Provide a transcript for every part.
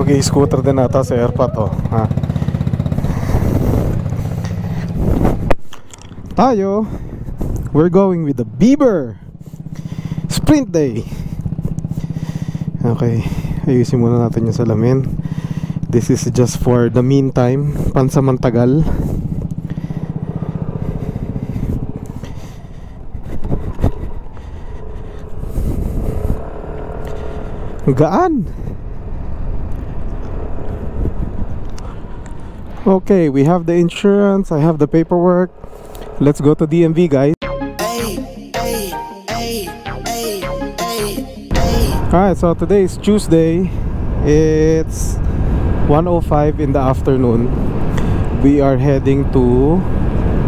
mag-i-scooter din ata sa airpot, oh. Ha? Tayo, we're going with the Bieber Sprint Day. Okay, ayusin muna natin yung salamin. This is just for the meantime, pansamantagal. Gaan. Okay, we have the insurance, I have the paperwork. Let's go to DMV, guys. Alright, so today is Tuesday. It's 1:05 in the afternoon. We are heading to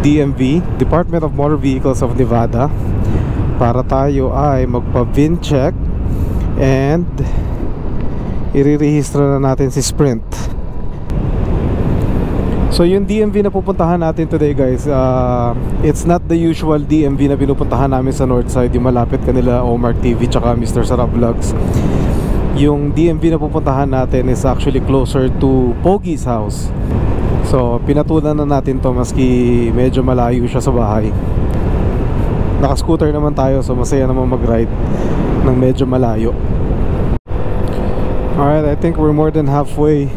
DMV, Department of Motor Vehicles of Nevada, para tayo ay magpa-VIN check and i-re-register na natin si Sprint. So yung DMV na pupuntahan natin today, guys, it's not the usual DMV na pinupuntahan namin sa Northside, yung malapit kanila Omar TV tsaka Mr. Sarap Vlogs. Yung DMV na pupuntahan natin is actually closer to Pogi's house. So pinatulan na natin to maski medyo malayo siya sa bahay. Naka-scooter naman tayo, so masaya naman mag-ride ng medyo malayo. Alright, I think we're more than halfway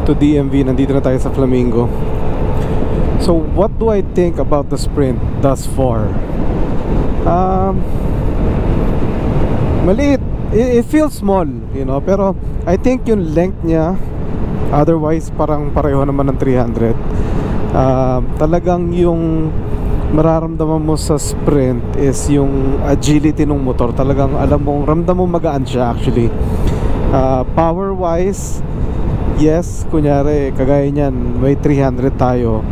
to DMV. Nandito na tayo sa Flamingo. So what do I think about the Sprint thus far? Maliit. It feels small, you know, pero I think yung length niya, otherwise parang pareho naman ng 300. Talagang yung mararamdaman mo sa Sprint is yung agility ng motor. Talagang alam mo, ramdam mo magaan siya actually. Power wise, yes, kunyari kagaya niyan may 300 tayo,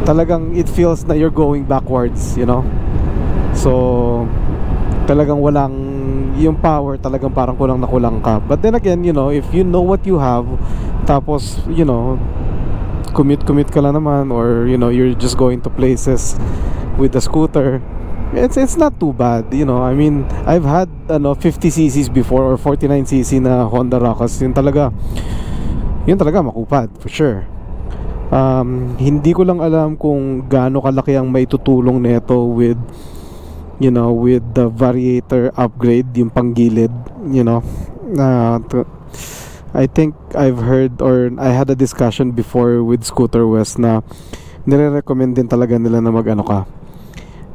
talagang it feels na you're going backwards, you know. So talagang walang yung power, talagang parang kulang na kulang ka. But then again, you know, if you know what you have, tapos you know, commute ka lang naman, or you know, you're just going to places with the scooter, it's not too bad, you know. I mean, I've had 50cc's before, or 49cc na Honda Rockus. Yun talaga makupad for sure. Hindi ko lang alam kung gaano kalaki ang maitutulong nito with, you know, with the variator upgrade, yung panggilid, you know. I think I've heard, or I had a discussion before with Scooter West na nire-recommend din talaga nila na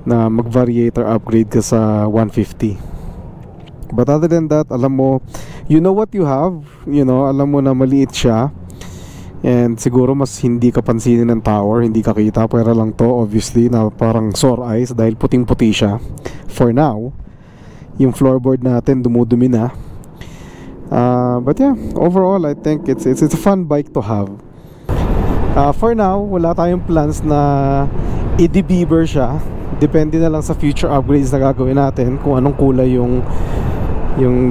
na mag-variator upgrade ka sa 150. But other than that, alam mo, you know what you have, you know, alam mo na maliit siya, and siguro mas hindi ka pansinin ng tower, hindi ka kita, pwera lang to obviously na parang sore eyes dahil puting-puti siya. For now, yung floorboard natin dumudumi na. But yeah, overall I think it's a fun bike to have. For now, wala tayong plans na i-de-Bieber siya. Depende na lang sa future upgrades na gagawin natin, kung anong kulay yung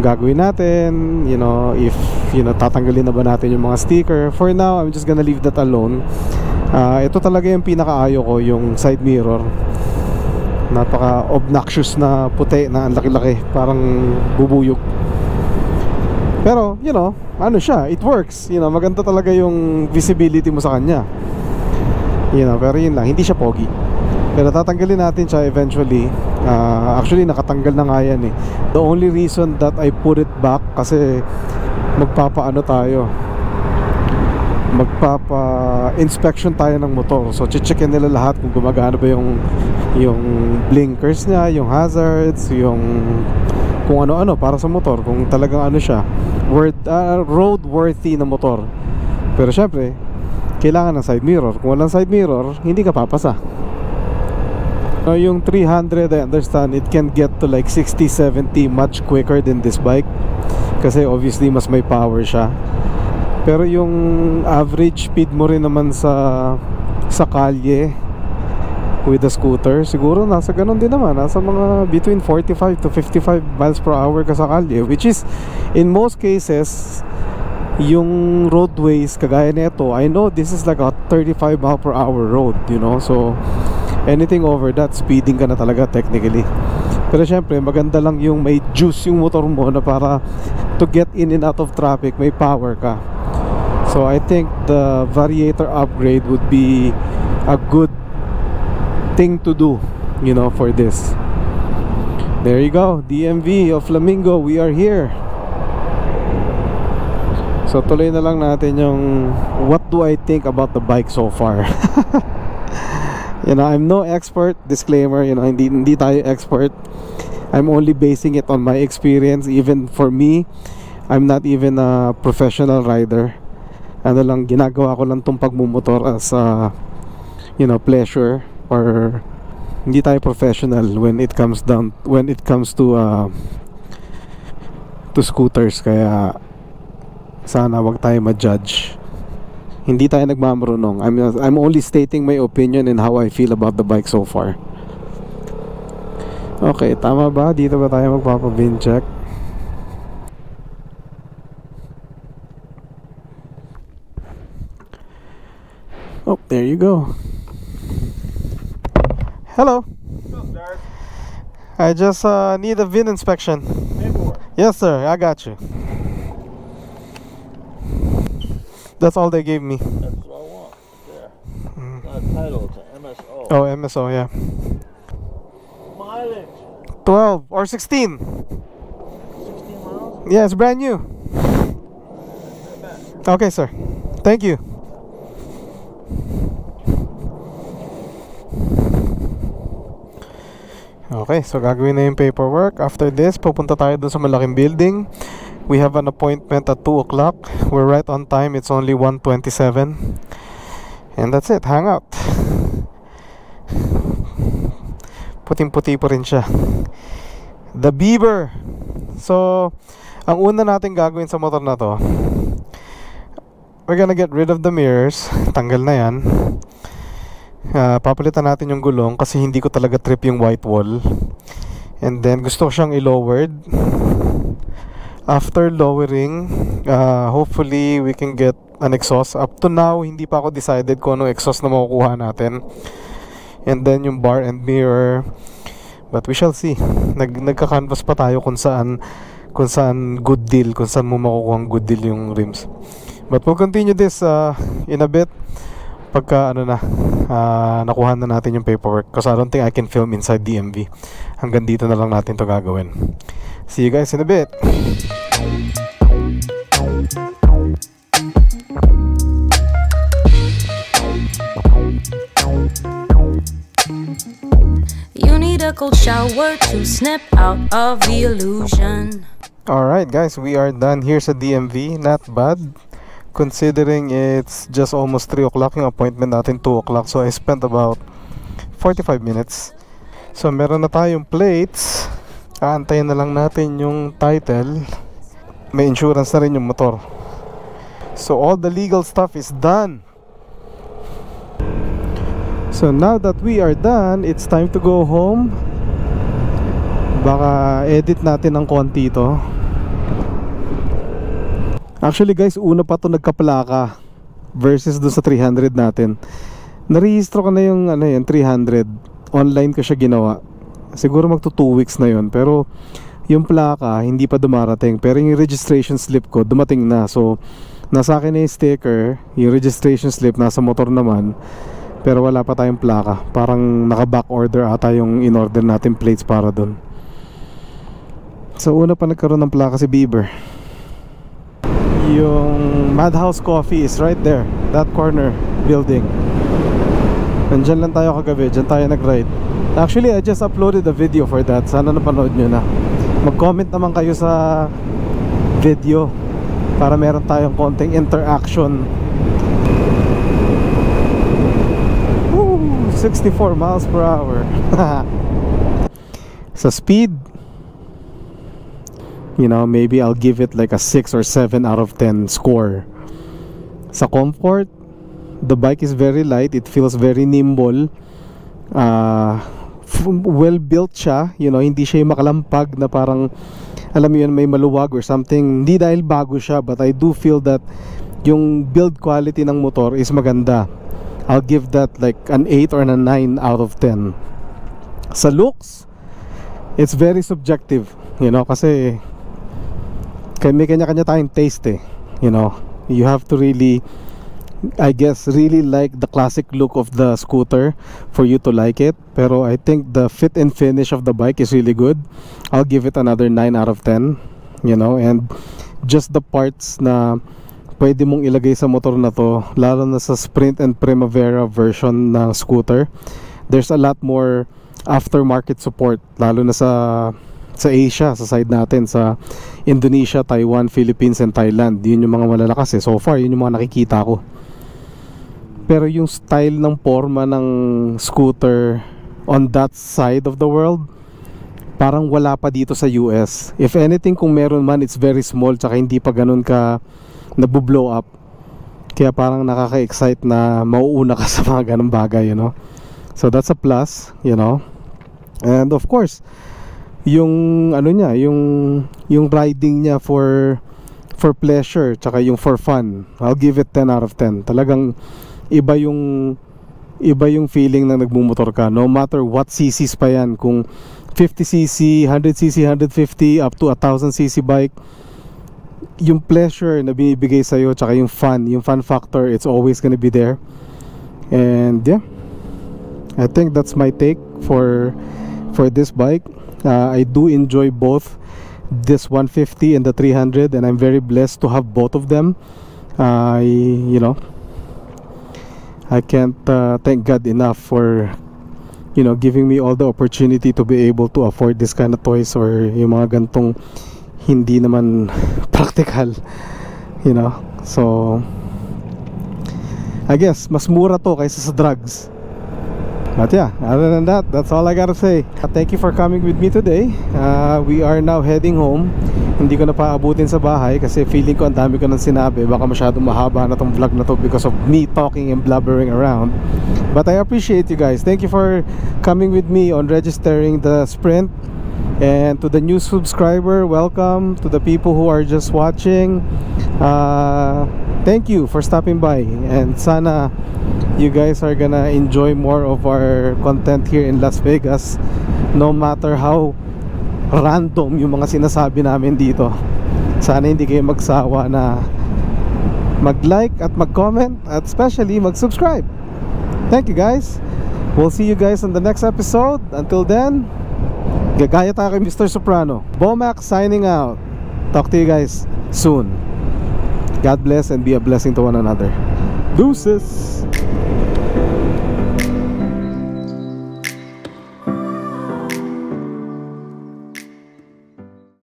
gagawin natin, you know, if you know, tatanggalin na ba natin yung mga sticker. For now, I'm just gonna leave that alone. Ito talaga yung pinakaayo ko, yung side mirror. Napaka obnoxious na puti na ang laki-laki, parang bubuyog. Pero you know, ano siya, it works, you know, maganda talaga yung visibility mo sa kanya, you know. Pero yun lang, hindi siya pogi. Pero tatanggalin natin siya eventually. Actually nakatanggal na nga yan eh. The only reason that I put it back, kasi magpapa-ano tayo, magpapa-inspection tayo ng motor. So checkin nila lahat kung gumagana ba yung blinkers niya, yung hazards, yung kung ano-ano para sa motor, kung talagang ano siya, roadworthy na motor. Pero syempre kailangan ng side mirror. Kung walang side mirror, hindi ka papasa. Yung 300, I understand it can get to like 60-70 much quicker than this bike, kasi obviously mas may power siya. Pero yung average speed mo rin naman sa kalye with the scooter, siguro nasa ganun din naman, nasa mga between 45 to 55 miles per hour ka sa kalye, which is in most cases yung roadways kagaya nito, I know this is like a 35 mile per hour road, you know. So anything over that, speeding ka na talaga technically. Pero syempre maganda lang yung may juice yung motor mo na para to get in and out of traffic, may power ka. So I think the variator upgrade would be a good thing to do, you know, for this. There you go, DMV of Flamingo, we are here. So tuloy na lang natin yung what do I think about the bike so far. You know, I'm no expert, disclaimer, you know, hindi tayo expert. I'm only basing it on my experience. Even for me, I'm not even a professional rider. Ano lang, ginagawa ko lang tong pagmumotor as a, you know, pleasure, or hindi tayo professional when it comes to scooters. Kaya sana wag tayo ma-judge. Hindi tayo nagmamarunong. I'm only stating my opinion and how I feel about the bike so far. Okay, tama ba? Dito ba tayo magpapa-VIN check? Oh, there you go. Hello. What's up, Derek? I just need a VIN inspection. Paperwork. Yes, sir. I got you. That's all they gave me. That's what I want. There. Not a title, it's an MSO. Oh, MSO, yeah. Mileage. 12 or 16. 16 miles? Yeah, it's brand new. Okay, sir. Thank you. Okay, so gagawin na yung paperwork. After this, pupunta tayo dun sa malaking building. We have an appointment at 2 o'clock. We're right on time. It's only 1:27. And that's it. Hang out. Puting-puti pa rin siya. The Beaver. So, ang una natin gagawin sa motor na to, we're gonna get rid of the mirrors. Tanggal na yan. Papalitan natin yung gulong kasi hindi ko talaga trip yung white wall. And then gusto ko siyang i-lowered. After lowering, hopefully we can get an exhaust. Up to now, hindi pa ako decided kung anong exhaust na makukuha natin. And then yung bar and mirror, but we shall see. Nagka-canvas pa tayo kung saan good deal, kung saan mo makukuha ang good deal yung rims. But we'll continue this in a bit. Pagka nakuha na natin yung paperwork, because I don't think I can film inside DMV. Hanggang dito na lang natin to gagawin. See you guys in a bit. You need a cold shower to snap out of the illusion. Alright guys, we are done here sa DMV. Not bad, considering it's just almost 3 o'clock. Yung appointment natin 2 o'clock. So I spent about 45 minutes. So meron na tayong plates. Aantayin na lang natin yung title. May insurance na rin yung motor. So all the legal stuff is done. So now that we are done, it's time to go home. Baka edit natin ng konti ito. Actually guys, una pa to nagkaplaka versus doon sa 300 natin. Narehistro ko na yung 300. Online ko siya ginawa. Siguro magto 2 weeks na yun. Pero yung plaka hindi pa dumarating. Pero yung registration slip ko dumating na. So nasa akin na yung sticker, yung registration slip nasa motor naman. Pero wala pa tayong plaka. Parang naka-back order ata yung in-order natin plates para dun. So una pa nagkaroon ng plaka si Beaver. Yung Madhouse Coffee is right there, that corner building. Nandyan lang tayo kagabi, dyan tayo nag-ride. Actually, I just uploaded a video for that. Sana napanood nyo na. Mag-comment naman kayo sa video para meron tayong konting interaction. Woo! 64 miles per hour. Sa speed, you know, maybe I'll give it like a 6 or 7 out of 10 score. Sa comfort, the bike is very light. It feels very nimble. Well built siya. You know, hindi siya yung makalampag na parang, alam mo yun, may maluwag or something. Hindi dahil bago siya, but I do feel that yung build quality ng motor is maganda. I'll give that like an 8 or a 9 out of 10. Sa looks, it's very subjective, you know, kasi may kanya-kanya tayong taste eh, you know. You have to really, I guess, really like the classic look of the scooter for you to like it. Pero I think the fit and finish of the bike is really good. I'll give it another 9 out of 10, you know. And just the parts na pwede mong ilagay sa motor na to, lalo na sa Sprint and Primavera version ng scooter, there's a lot more aftermarket support, lalo na sa Asia, sa side natin, sa Indonesia, Taiwan, Philippines, and Thailand. Yun yung mga malalakas eh. So far, yun yung mga nakikita ko. Pero yung style ng forma ng scooter on that side of the world, parang wala pa dito sa US. If anything, kung meron man, it's very small, tsaka hindi pa ganun ka nagbo-blow up. Kaya parang nakaka-excite na mauuna ka sa mga ganung bagay, you know. So that's a plus, you know. And of course, yung ano niya, yung riding niya for pleasure, tsaka yung for fun, I'll give it 10 out of 10. Talagang iba yung feeling na nagmumotor ka, no matter what CCs pa yan. Kung 50cc, 100cc, 150 up to 1000cc bike, yung pleasure na binibigay sa'yo, tsaka yung fun factor, it's always gonna be there. And yeah, I think that's my take for this bike. I do enjoy both this 150 and the 300, and I'm very blessed to have both of them. You know, I can't thank God enough for, you know, giving me all the opportunity to be able to afford this kind of toys, or yung mga gantong hindi naman practical, you know. So I guess mas mura to kaysa sa drugs. But yeah, other than that, that's all I gotta say. Thank you for coming with me today. We are now heading home. Hindi ko na paabutin sa bahay kasi feeling ko ang dami ko nang sinabi. Baka masyadong mahaba na tong vlog na to because of me talking and blabbering around. But I appreciate you guys. Thank you for coming with me on registering the Sprint. And to the new subscriber, welcome. To the people who are just watching, thank you for stopping by. And sana you guys are gonna enjoy more of our content here in Las Vegas, no matter how random yung mga sinasabi namin dito. Sana hindi kayo magsawa na mag-like at mag-comment, at especially mag-subscribe. Thank you guys. We'll see you guys on the next episode. Until then, gagaya tayo kay Mr. Soprano. Bomac signing out. Talk to you guys soon. God bless and be a blessing to one another. Deuces.